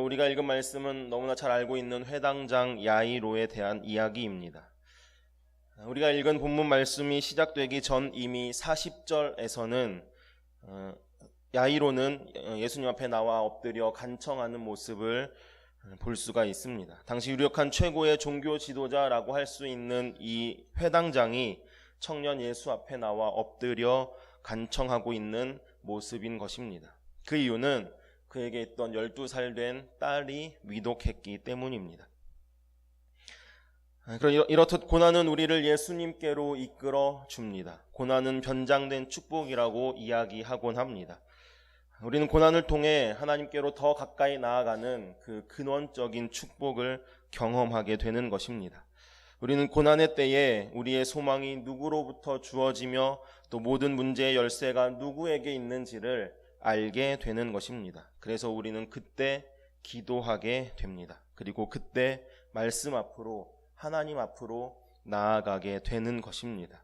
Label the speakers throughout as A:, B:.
A: 우리가 읽은 말씀은 너무나 잘 알고 있는 회당장 야이로에 대한 이야기입니다. 우리가 읽은 본문 말씀이 시작되기 전 이미 40절에서는 야이로는 예수님 앞에 나와 엎드려 간청하는 모습을 볼 수가 있습니다. 당시 유력한 최고의 종교 지도자라고 할 수 있는 이 회당장이 청년 예수 앞에 나와 엎드려 간청하고 있는 모습인 것입니다. 그 이유는 그에게 있던 12살 된 딸이 위독했기 때문입니다. 이렇듯 고난은 우리를 예수님께로 이끌어 줍니다. 고난은 변장된 축복이라고 이야기하곤 합니다. 우리는 고난을 통해 하나님께로 더 가까이 나아가는 그 근원적인 축복을 경험하게 되는 것입니다. 우리는 고난의 때에 우리의 소망이 누구로부터 주어지며 또 모든 문제의 열쇠가 누구에게 있는지를 알게 되는 것입니다. 그래서 우리는 그때 기도하게 됩니다. 그리고 그때 말씀 앞으로, 하나님 앞으로 나아가게 되는 것입니다.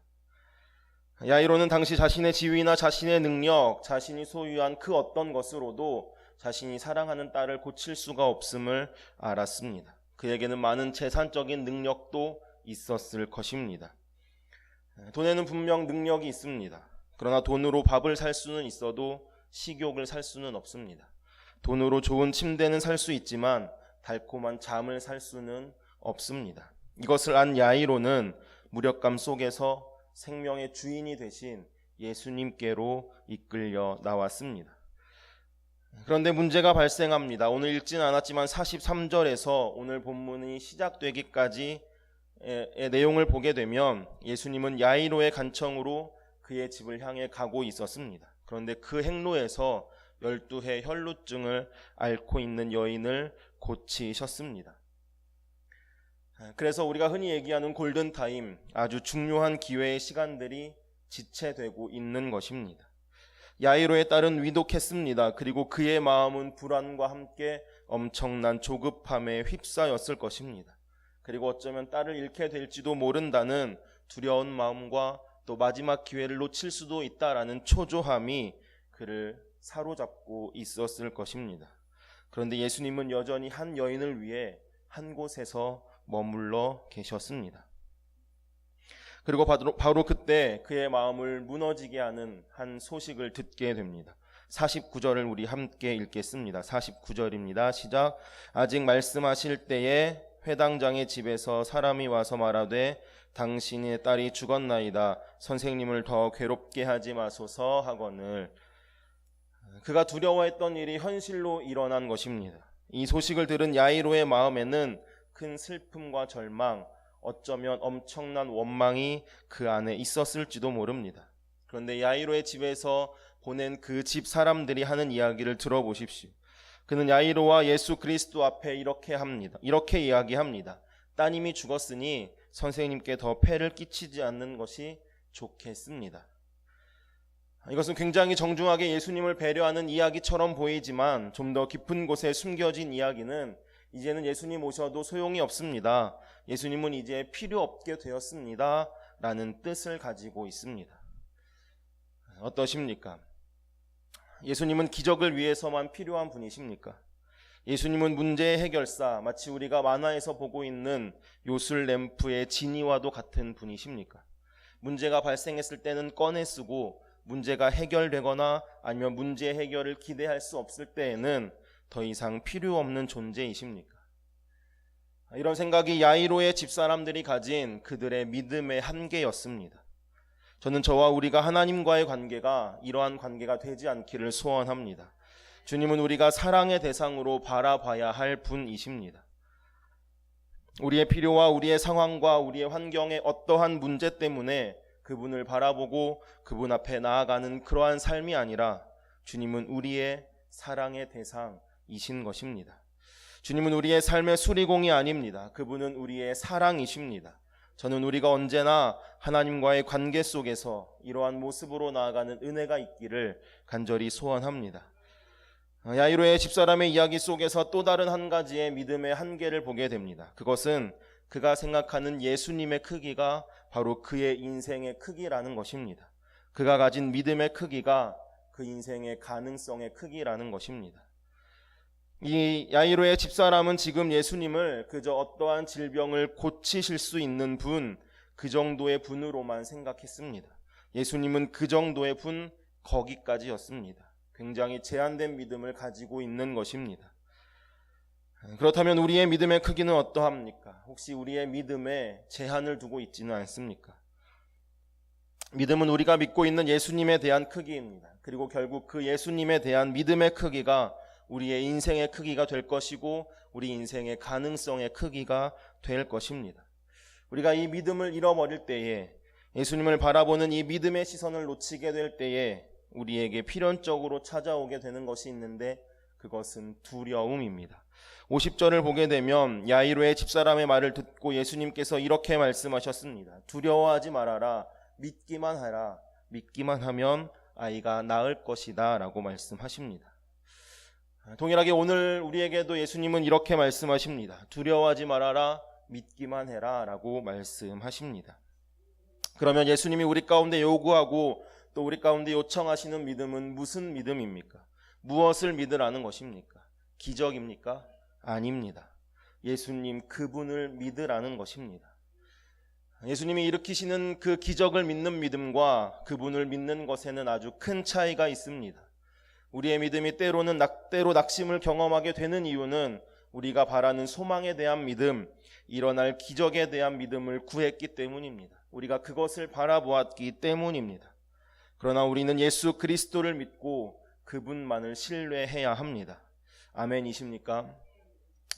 A: 야이로는 당시 자신의 지위나 자신의 능력, 자신이 소유한 그 어떤 것으로도 자신이 사랑하는 딸을 고칠 수가 없음을 알았습니다. 그에게는 많은 재산적인 능력도 있었을 것입니다. 돈에는 분명 능력이 있습니다. 그러나 돈으로 밥을 살 수는 있어도 식욕을 살 수는 없습니다. 돈으로 좋은 침대는 살 수 있지만 달콤한 잠을 살 수는 없습니다. 이것을 안 야이로는 무력감 속에서 생명의 주인이 되신 예수님께로 이끌려 나왔습니다. 그런데 문제가 발생합니다. 오늘 읽지는 않았지만 43절에서 오늘 본문이 시작되기까지의 내용을 보게 되면 예수님은 야이로의 간청으로 그의 집을 향해 가고 있었습니다. 그런데 그 행로에서 12해 혈루증을 앓고 있는 여인을 고치셨습니다. 그래서 우리가 흔히 얘기하는 골든타임, 아주 중요한 기회의 시간들이 지체되고 있는 것입니다. 야이로의 딸은 위독했습니다. 그리고 그의 마음은 불안과 함께 엄청난 조급함에 휩싸였을 것입니다. 그리고 어쩌면 딸을 잃게 될지도 모른다는 두려운 마음과 또 마지막 기회를 놓칠 수도 있다라는 초조함이 그를 사로잡고 있었을 것입니다. 그런데 예수님은 여전히 한 여인을 위해 한 곳에서 머물러 계셨습니다. 그리고 바로 그때 그의 마음을 무너지게 하는 한 소식을 듣게 됩니다. 49절을 우리 함께 읽겠습니다. 49절입니다. 시작. 아직 말씀하실 때에 회당장의 집에서 사람이 와서 말하되 당신의 딸이 죽었나이다. 선생님을 더 괴롭게 하지 마소서 하거늘. 그가 두려워했던 일이 현실로 일어난 것입니다. 이 소식을 들은 야이로의 마음에는 큰 슬픔과 절망, 어쩌면 엄청난 원망이 그 안에 있었을지도 모릅니다. 그런데 야이로의 집에서 보낸 그 집 사람들이 하는 이야기를 들어보십시오. 그는 야이로와 예수 그리스도 앞에 이렇게 이야기합니다. 따님이 죽었으니 선생님께 더 폐를 끼치지 않는 것이 좋겠습니다. 이것은 굉장히 정중하게 예수님을 배려하는 이야기처럼 보이지만 좀 더 깊은 곳에 숨겨진 이야기는 이제는 예수님 오셔도 소용이 없습니다. 예수님은 이제 필요 없게 되었습니다. 라는 뜻을 가지고 있습니다. 어떠십니까? 예수님은 기적을 위해서만 필요한 분이십니까? 예수님은 문제의 해결사, 마치 우리가 만화에서 보고 있는 요술 램프의 지니와도 같은 분이십니까? 문제가 발생했을 때는 꺼내 쓰고 문제가 해결되거나 아니면 문제 해결을 기대할 수 없을 때에는 더 이상 필요 없는 존재이십니까? 이런 생각이 야이로의 집사람들이 가진 그들의 믿음의 한계였습니다. 저는 저와 우리가 하나님과의 관계가 이러한 관계가 되지 않기를 소원합니다. 주님은 우리가 사랑의 대상으로 바라봐야 할 분이십니다. 우리의 필요와 우리의 상황과 우리의 환경의 어떠한 문제 때문에 그분을 바라보고 그분 앞에 나아가는 그러한 삶이 아니라 주님은 우리의 사랑의 대상이신 것입니다. 주님은 우리의 삶의 수리공이 아닙니다. 그분은 우리의 사랑이십니다. 저는 우리가 언제나 하나님과의 관계 속에서 이러한 모습으로 나아가는 은혜가 있기를 간절히 소원합니다. 야이로의 집사람의 이야기 속에서 또 다른 한 가지의 믿음의 한계를 보게 됩니다. 그것은 그가 생각하는 예수님의 크기가 바로 그의 인생의 크기라는 것입니다. 그가 가진 믿음의 크기가 그 인생의 가능성의 크기라는 것입니다. 이 야이로의 집사람은 지금 예수님을 그저 어떠한 질병을 고치실 수 있는 분, 그 정도의 분으로만 생각했습니다. 예수님은 그 정도의 분, 거기까지였습니다. 굉장히 제한된 믿음을 가지고 있는 것입니다. 그렇다면 우리의 믿음의 크기는 어떠합니까? 혹시 우리의 믿음에 제한을 두고 있지는 않습니까? 믿음은 우리가 믿고 있는 예수님에 대한 크기입니다. 그리고 결국 그 예수님에 대한 믿음의 크기가 우리의 인생의 크기가 될 것이고 우리 인생의 가능성의 크기가 될 것입니다. 우리가 이 믿음을 잃어버릴 때에, 예수님을 바라보는 이 믿음의 시선을 놓치게 될 때에 우리에게 필연적으로 찾아오게 되는 것이 있는데, 그것은 두려움입니다. 50절을 보게 되면 야이로의 집사람의 말을 듣고 예수님께서 이렇게 말씀하셨습니다. 두려워하지 말아라. 믿기만 하라. 믿기만 하면 아이가 나을 것이다 라고 말씀하십니다. 동일하게 오늘 우리에게도 예수님은 이렇게 말씀하십니다. 두려워하지 말아라. 믿기만 해라 라고 말씀하십니다. 그러면 예수님이 우리 가운데 요구하고 또 우리 가운데 요청하시는 믿음은 무슨 믿음입니까? 무엇을 믿으라는 것입니까? 기적입니까? 아닙니다. 예수님 그분을 믿으라는 것입니다. 예수님이 일으키시는 그 기적을 믿는 믿음과 그분을 믿는 것에는 아주 큰 차이가 있습니다. 우리의 믿음이 때로 낙심을 경험하게 되는 이유는 우리가 바라는 소망에 대한 믿음, 일어날 기적에 대한 믿음을 구했기 때문입니다. 우리가 그것을 바라보았기 때문입니다. 그러나 우리는 예수 그리스도를 믿고 그분만을 신뢰해야 합니다. 아멘이십니까?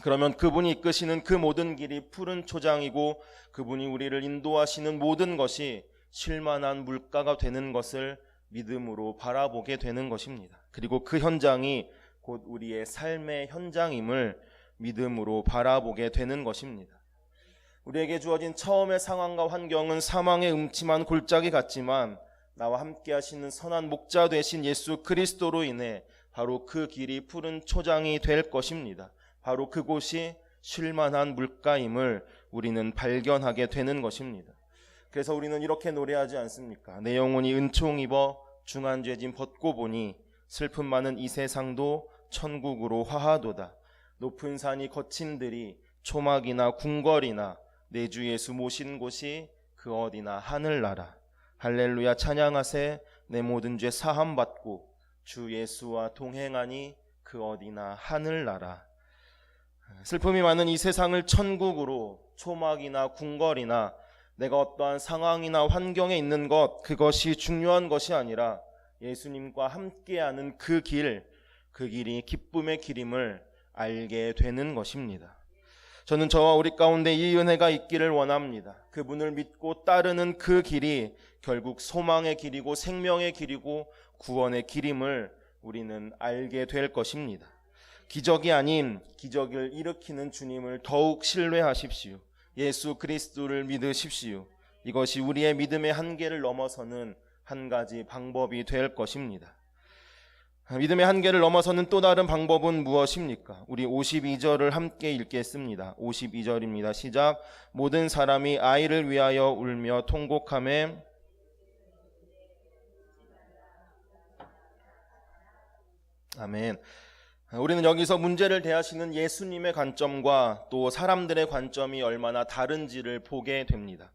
A: 그러면 그분이 이끄시는 그 모든 길이 푸른 초장이고 그분이 우리를 인도하시는 모든 것이 쉴만한 물가가 되는 것을 믿음으로 바라보게 되는 것입니다. 그리고 그 현장이 곧 우리의 삶의 현장임을 믿음으로 바라보게 되는 것입니다. 우리에게 주어진 처음의 상황과 환경은 사망의 음침한 골짜기 같지만 나와 함께 하시는 선한 목자 되신 예수 그리스도로 인해 바로 그 길이 푸른 초장이 될 것입니다. 바로 그곳이 쉴만한 물가임을 우리는 발견하게 되는 것입니다. 그래서 우리는 이렇게 노래하지 않습니까? 내 영혼이 은총 입어 중한 죄짐 벗고 보니 슬픔 많은 이 세상도 천국으로 화하도다. 높은 산이 거친 들이 초막이나 궁궐이나 내 주 예수 모신 곳이 그 어디나 하늘나라. 할렐루야 찬양하세. 내 모든 죄 사함 받고 주 예수와 동행하니 그 어디나 하늘나라. 슬픔이 많은 이 세상을 천국으로, 초막이나 궁궐이나 내가 어떠한 상황이나 환경에 있는 것, 그것이 중요한 것이 아니라 예수님과 함께하는 그 길이 기쁨의 길임을 알게 되는 것입니다. 저는 저와 우리 가운데 이 은혜가 있기를 원합니다. 그분을 믿고 따르는 그 길이 결국 소망의 길이고 생명의 길이고 구원의 길임을 우리는 알게 될 것입니다. 기적이 아닌 기적을 일으키는 주님을 더욱 신뢰하십시오. 예수 그리스도를 믿으십시오. 이것이 우리의 믿음의 한계를 넘어서는 한 가지 방법이 될 것입니다. 믿음의 한계를 넘어서는 또 다른 방법은 무엇입니까? 우리 52절을 함께 읽겠습니다. 52절입니다. 시작. 모든 사람이 아이를 위하여 울며 통곡하며 아멘. 우리는 여기서 문제를 대하시는 예수님의 관점과 또 사람들의 관점이 얼마나 다른지를 보게 됩니다.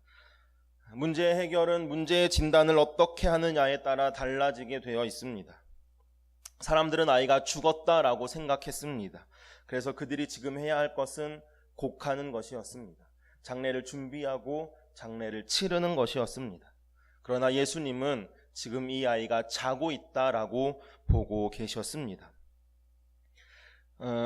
A: 문제의 해결은 문제의 진단을 어떻게 하느냐에 따라 달라지게 되어 있습니다. 사람들은 아이가 죽었다라고 생각했습니다. 그래서 그들이 지금 해야 할 것은 곡하는 것이었습니다. 장례를 준비하고 장례를 치르는 것이었습니다. 그러나 예수님은 지금 이 아이가 자고 있다라고 보고 계셨습니다.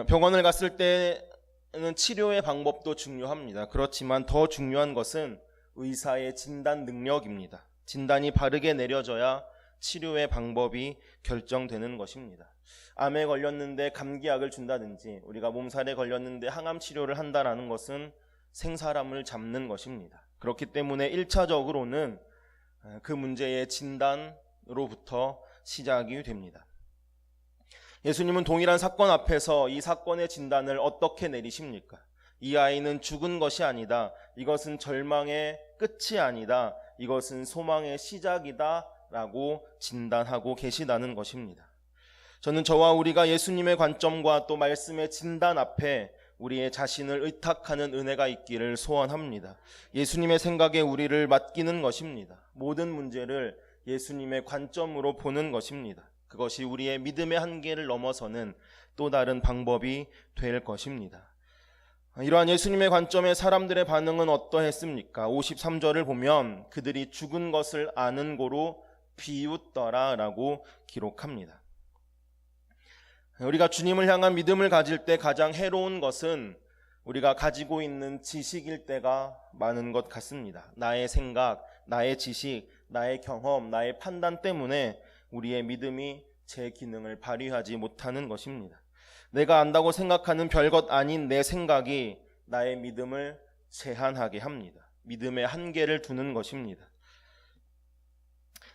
A: 병원을 갔을 때는 치료의 방법도 중요합니다. 그렇지만 더 중요한 것은 의사의 진단 능력입니다. 진단이 바르게 내려져야 치료의 방법이 결정되는 것입니다. 암에 걸렸는데 감기약을 준다든지 우리가 몸살에 걸렸는데 항암 치료를 한다는 것은 생사람을 잡는 것입니다. 그렇기 때문에 1차적으로는 그 문제의 진단으로부터 시작이 됩니다. 예수님은 동일한 사건 앞에서 이 사건의 진단을 어떻게 내리십니까? 이 아이는 죽은 것이 아니다. 이것은 절망의 끝이 아니다. 이것은 소망의 시작이다 라고 진단하고 계시다는 것입니다. 저는 저와 우리가 예수님의 관점과 또 말씀의 진단 앞에 우리의 자신을 의탁하는 은혜가 있기를 소원합니다. 예수님의 생각에 우리를 맡기는 것입니다. 모든 문제를 예수님의 관점으로 보는 것입니다. 그것이 우리의 믿음의 한계를 넘어서는 또 다른 방법이 될 것입니다. 이러한 예수님의 관점의 사람들의 반응은 어떠했습니까? 53절을 보면 그들이 죽은 것을 아는 고로 비웃더라 라고 기록합니다. 우리가 주님을 향한 믿음을 가질 때 가장 해로운 것은 우리가 가지고 있는 지식일 때가 많은 것 같습니다. 나의 생각, 나의 지식, 나의 경험, 나의 판단 때문에 우리의 믿음이 제 기능을 발휘하지 못하는 것입니다. 내가 안다고 생각하는 별것 아닌 내 생각이 나의 믿음을 제한하게 합니다. 믿음의 한계를 두는 것입니다.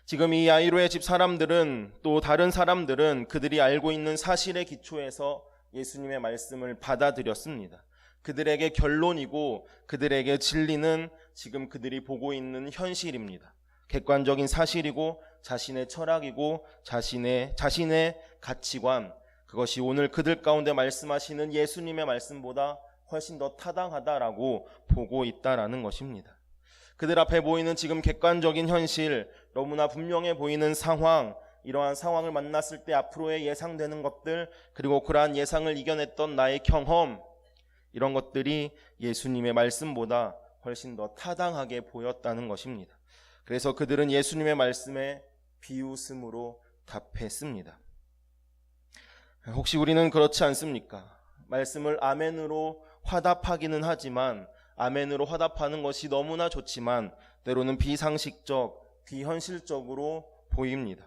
A: 지금 이 야이로의 집 사람들은 또 다른 사람들은 그들이 알고 있는 사실의 기초에서 예수님의 말씀을 받아들였습니다. 그들에게 결론이고 그들에게 진리는 지금 그들이 보고 있는 현실입니다. 객관적인 사실이고 자신의 철학이고 자신의 가치관, 그것이 오늘 그들 가운데 말씀하시는 예수님의 말씀보다 훨씬 더 타당하다라고 보고 있다라는 것입니다. 그들 앞에 보이는 지금 객관적인 현실, 너무나 분명해 보이는 상황, 이러한 상황을 만났을 때 앞으로의 예상되는 것들, 그리고 그러한 예상을 이겨냈던 나의 경험, 이런 것들이 예수님의 말씀보다 훨씬 더 타당하게 보였다는 것입니다. 그래서 그들은 예수님의 말씀에 비웃음으로 답했습니다. 혹시 우리는 그렇지 않습니까? 말씀을 아멘으로 화답하기는 하지만 아멘으로 화답하는 것이 너무나 좋지만 때로는 비상식적, 비현실적으로 보입니다.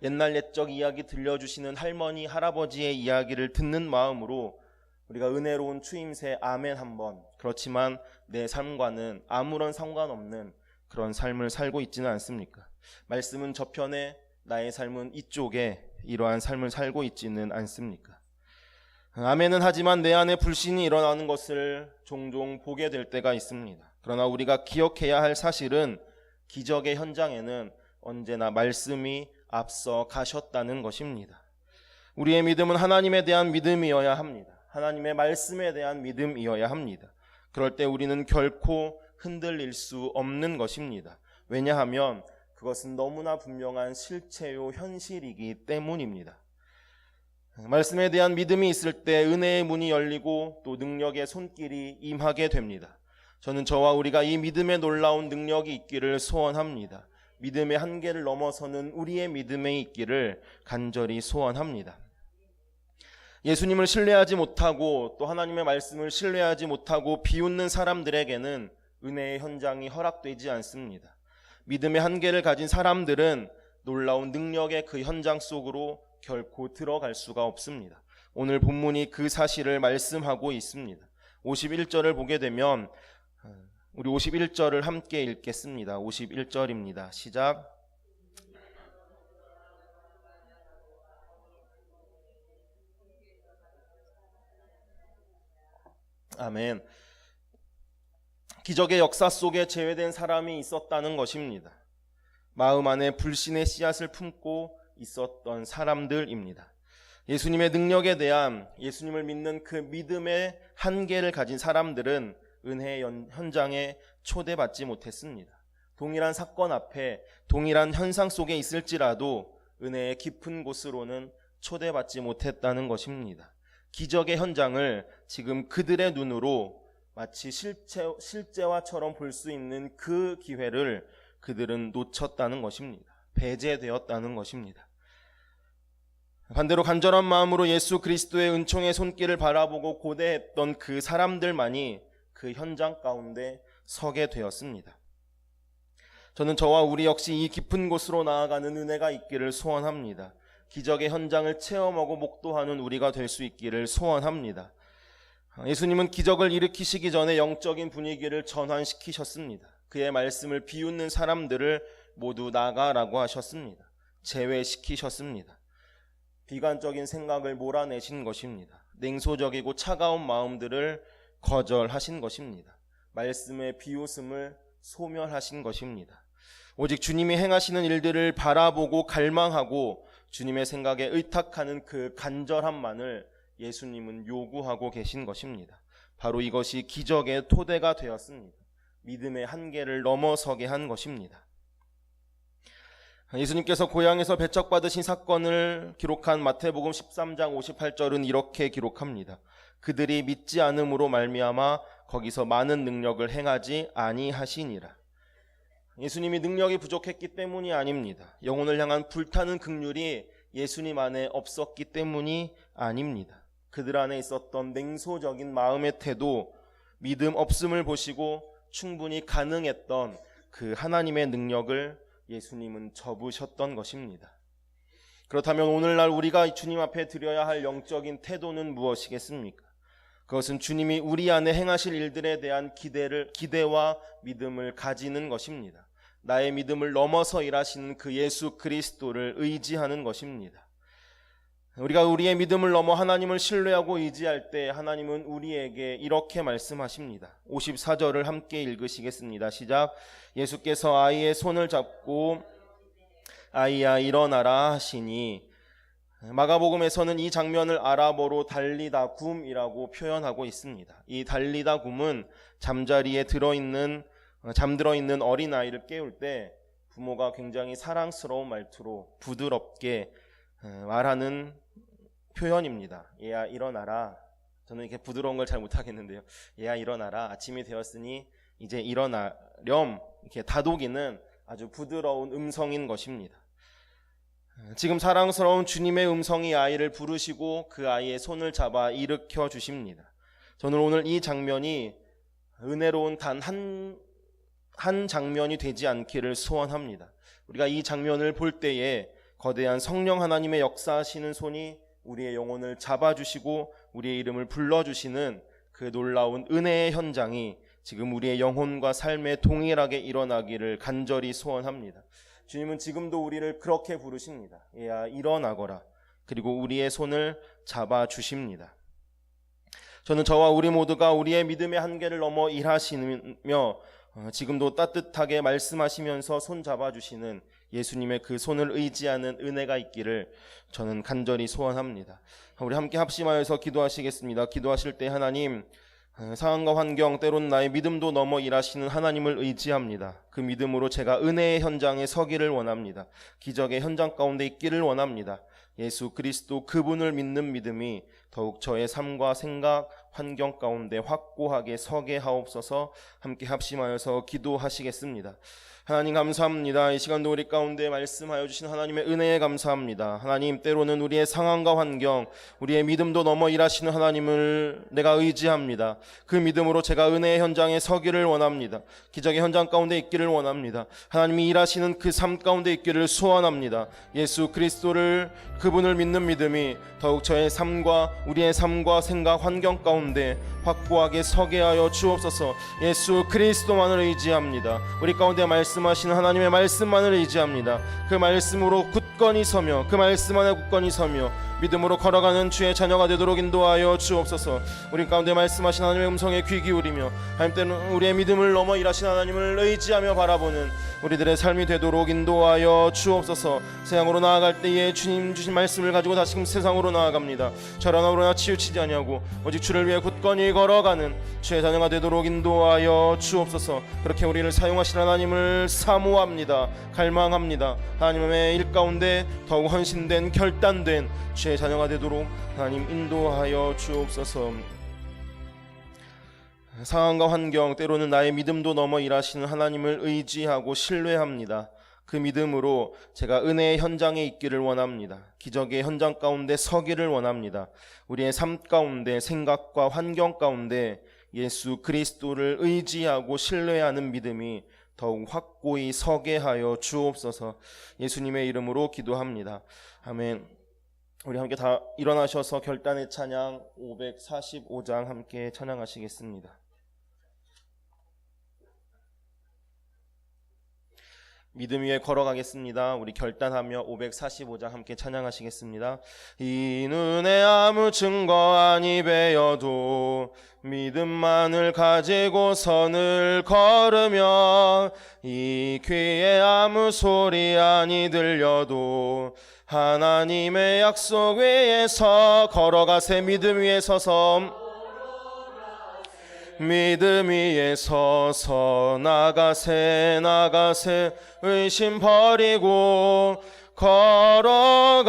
A: 옛날 옛적 이야기 들려주시는 할머니, 할아버지의 이야기를 듣는 마음으로 우리가 은혜로운 추임새 아멘 한번, 그렇지만 내 삶과는 아무런 상관없는 그런 삶을 살고 있지는 않습니까? 말씀은 저편에, 나의 삶은 이쪽에 이러한 삶을 살고 있지는 않습니까? 아멘은 하지만 내 안에 불신이 일어나는 것을 종종 보게 될 때가 있습니다. 그러나 우리가 기억해야 할 사실은 기적의 현장에는 언제나 말씀이 앞서 가셨다는 것입니다. 우리의 믿음은 하나님에 대한 믿음이어야 합니다. 하나님의 말씀에 대한 믿음이어야 합니다. 그럴 때 우리는 결코 흔들릴 수 없는 것입니다. 왜냐하면 그것은 너무나 분명한 실체요 현실이기 때문입니다. 말씀에 대한 믿음이 있을 때 은혜의 문이 열리고 또 능력의 손길이 임하게 됩니다. 저는 저와 우리가 이 믿음의 놀라운 능력이 있기를 소원합니다. 믿음의 한계를 넘어서는 우리의 믿음에 있기를 간절히 소원합니다. 예수님을 신뢰하지 못하고 또 하나님의 말씀을 신뢰하지 못하고 비웃는 사람들에게는 은혜의 현장이 허락되지 않습니다. 믿음의 한계를 가진 사람들은 놀라운 능력의 그 현장 속으로 결코 들어갈 수가 없습니다. 오늘 본문이 그 사실을 말씀하고 있습니다. 51절을 보게 되면 우리 51절을 함께 읽겠습니다. 51절입니다. 시작. 아멘. 기적의 역사 속에 제외된 사람이 있었다는 것입니다. 마음 안에 불신의 씨앗을 품고 있었던 사람들입니다. 예수님의 능력에 대한, 예수님을 믿는 그 믿음의 한계를 가진 사람들은 은혜의 현장에 초대받지 못했습니다. 동일한 사건 앞에 동일한 현상 속에 있을지라도 은혜의 깊은 곳으로는 초대받지 못했다는 것입니다. 기적의 현장을 지금 그들의 눈으로 마치 실제화처럼 볼 수 있는 그 기회를 그들은 놓쳤다는 것입니다. 배제되었다는 것입니다. 반대로 간절한 마음으로 예수 그리스도의 은총의 손길을 바라보고 고대했던 그 사람들만이 그 현장 가운데 서게 되었습니다. 저는 저와 우리 역시 이 깊은 곳으로 나아가는 은혜가 있기를 소원합니다. 기적의 현장을 체험하고 목도하는 우리가 될 수 있기를 소원합니다. 예수님은 기적을 일으키시기 전에 영적인 분위기를 전환시키셨습니다. 그의 말씀을 비웃는 사람들을 모두 나가라고 하셨습니다. 제외시키셨습니다. 비관적인 생각을 몰아내신 것입니다. 냉소적이고 차가운 마음들을 거절하신 것입니다. 말씀의 비웃음을 소멸하신 것입니다. 오직 주님이 행하시는 일들을 바라보고 갈망하고 주님의 생각에 의탁하는 그 간절함만을 예수님은 요구하고 계신 것입니다. 바로 이것이 기적의 토대가 되었습니다. 믿음의 한계를 넘어서게 한 것입니다. 예수님께서 고향에서 배척받으신 사건을 기록한 마태복음 13장 58절은 이렇게 기록합니다. 그들이 믿지 않음으로 말미암아 거기서 많은 능력을 행하지 아니하시니라. 예수님이 능력이 부족했기 때문이 아닙니다. 영혼을 향한 불타는 긍휼이 예수님 안에 없었기 때문이 아닙니다. 그들 안에 있었던 냉소적인 마음의 태도, 믿음 없음을 보시고 충분히 가능했던 그 하나님의 능력을 예수님은 접으셨던 것입니다. 그렇다면 오늘날 우리가 주님 앞에 드려야 할 영적인 태도는 무엇이겠습니까? 그것은 주님이 우리 안에 행하실 일들에 대한 기대와 믿음을 가지는 것입니다. 나의 믿음을 넘어서 일하시는 그 예수 그리스도를 의지하는 것입니다. 우리가 우리의 믿음을 넘어 하나님을 신뢰하고 의지할 때 하나님은 우리에게 이렇게 말씀하십니다. 54절을 함께 읽으시겠습니다. 시작. 예수께서 아이의 손을 잡고 아이야 일어나라 하시니, 마가복음에서는 이 장면을 아랍어로 달리다 굼이라고 표현하고 있습니다. 이 달리다 굼은 잠자리에 잠들어 있는 어린아이를 깨울 때 부모가 굉장히 사랑스러운 말투로 부드럽게 말하는 표현입니다. 얘야 일어나라. 저는 이렇게 부드러운 걸 잘 못하겠는데요. 얘야 일어나라. 아침이 되었으니 이제 일어나렴. 이렇게 다독이는 아주 부드러운 음성인 것입니다. 지금 사랑스러운 주님의 음성이 아이를 부르시고 그 아이의 손을 잡아 일으켜 주십니다. 저는 오늘 이 장면이 은혜로운 단 한 장면이 되지 않기를 소원합니다. 우리가 이 장면을 볼 때에 거대한 성령 하나님의 역사하시는 손이 우리의 영혼을 잡아주시고 우리의 이름을 불러주시는 그 놀라운 은혜의 현장이 지금 우리의 영혼과 삶에 동일하게 일어나기를 간절히 소원합니다. 주님은 지금도 우리를 그렇게 부르십니다. 얘야 일어나거라. 그리고 우리의 손을 잡아주십니다. 저는 저와 우리 모두가 우리의 믿음의 한계를 넘어 일하시며 지금도 따뜻하게 말씀하시면서 손 잡아주시는 예수님의 그 손을 의지하는 은혜가 있기를 저는 간절히 소원합니다. 우리 함께 합심하여서 기도하시겠습니다. 기도하실 때 하나님, 상황과 환경, 때론 나의 믿음도 넘어 일하시는 하나님을 의지합니다. 그 믿음으로 제가 은혜의 현장에 서기를 원합니다. 기적의 현장 가운데 있기를 원합니다. 예수 그리스도 그분을 믿는 믿음이 더욱 저의 삶과 생각, 환경 가운데 확고하게 서게 하옵소서. 함께 합심하여서 기도하시겠습니다. 하나님 감사합니다. 이 시간도 우리 가운데 말씀하여 주신 하나님의 은혜에 감사합니다. 하나님, 때로는 우리의 상황과 환경, 우리의 믿음도 넘어 일하시는 하나님을 내가 의지합니다. 그 믿음으로 제가 은혜의 현장에 서기를 원합니다. 기적의 현장 가운데 있기를 원합니다. 하나님이 일하시는 그 삶 가운데 있기를 소원합니다. 예수 그리스도를, 그분을 믿는 믿음이 더욱 저의 삶과 우리의 삶과 생각, 환경 가운데 확고하게 서게 하여 주옵소서. 예수 그리스도만을 의지합니다. 우리 가운데 말씀하시는 하나님의 말씀만을 의지합니다. 그 말씀으로 굳건히 서며 그 말씀 안에 굳건히 서며 믿음으로 걸어가는 주의 자녀가 되도록 인도하여 주옵소서. 우리 가운데 말씀하신 하나님의 음성에 귀 기울이며 하나님 때는 우리의 믿음을 넘어 일하신 하나님을 의지하며 바라보는 우리들의 삶이 되도록 인도하여 주옵소서. 세상으로 나아갈 때에 주님 주신 말씀을 가지고 다시금 세상으로 나아갑니다. 저러나 치우치지 아니하고 오직 주를 위해 굳건히 걸어가는 주의 자녀가 되도록 인도하여 주옵소서. 그렇게 우리를 사용하신 하나님을 사모합니다. 갈망합니다. 하나님의 일 가운데 더욱 헌신된, 결단된 주의 자녀가 되도록 하나님 인도하여 주옵소서. 상황과 환경, 때로는 나의 믿음도 넘어 일하시는 하나님을 의지하고 신뢰합니다. 그 믿음으로 제가 은혜의 현장에 있기를 원합니다. 기적의 현장 가운데 서기를 원합니다. 우리의 삶 가운데, 생각과 환경 가운데 예수 그리스도를 의지하고 신뢰하는 믿음이 더욱 확고히 서게 하여 주옵소서. 예수님의 이름으로 기도합니다. 아멘. 우리 함께 다 일어나셔서 결단의 찬양 545장 함께 찬양하시겠습니다. 믿음 위에 걸어가겠습니다. 우리 결단하며 545장 함께 찬양하시겠습니다. 이 눈에 아무 증거 아니 배어도 믿음만을 가지고 선을 걸으며 이 귀에 아무 소리 아니 들려도 하나님의 약속 위에서 걸어가세. 믿음 위에 서서, 믿음 위에 서서 나가세. 나가세. 의심 버리고 걸어가세.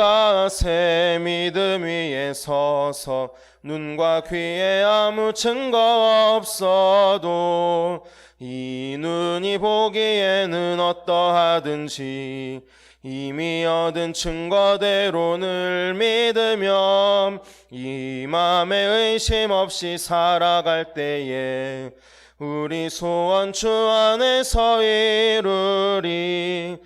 A: 믿음 위에 서서 눈과 귀에 아무 증거 없어도 이 눈이 보기에는 어떠하든지 이미 얻은 증거대로 늘 믿으며 이 맘에 의심 없이 살아갈 때에 우리 소원 주 안에서 이루리.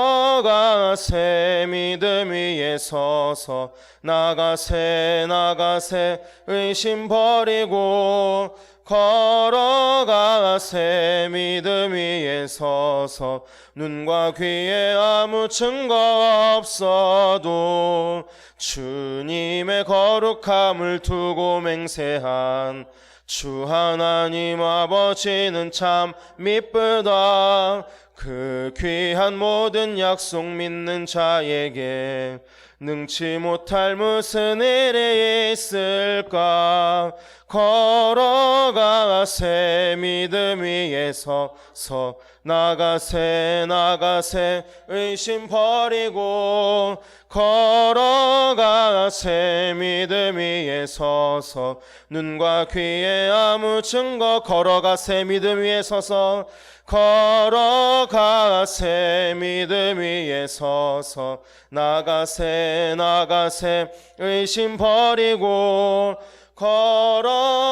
A: 걸어가세. 믿음 위에 서서 나가세. 나가세. 의심 버리고 걸어가세. 믿음 위에 서서 눈과 귀에 아무 증거 없어도 주님의 거룩함을 두고 맹세한 주 하나님 아버지는 참 미쁘다. 그 귀한 모든 약속 믿는 자에게 능치 못할 무슨 일이 있을까. 걸어가세. 믿음 위에 서서 나가세. 나가세. 의심 버리고 걸어가세. 믿음 위에 서서 눈과 귀에 아무 증거. 걸어가세. 믿음 위에 서서 걸어가세. 믿음 위에 서서 나가세. 나가세. 의심 버리고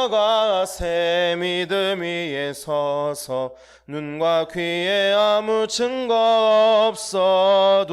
A: 걸어가세. 믿음 위에 서서 눈과 귀에 아무 증거 없어도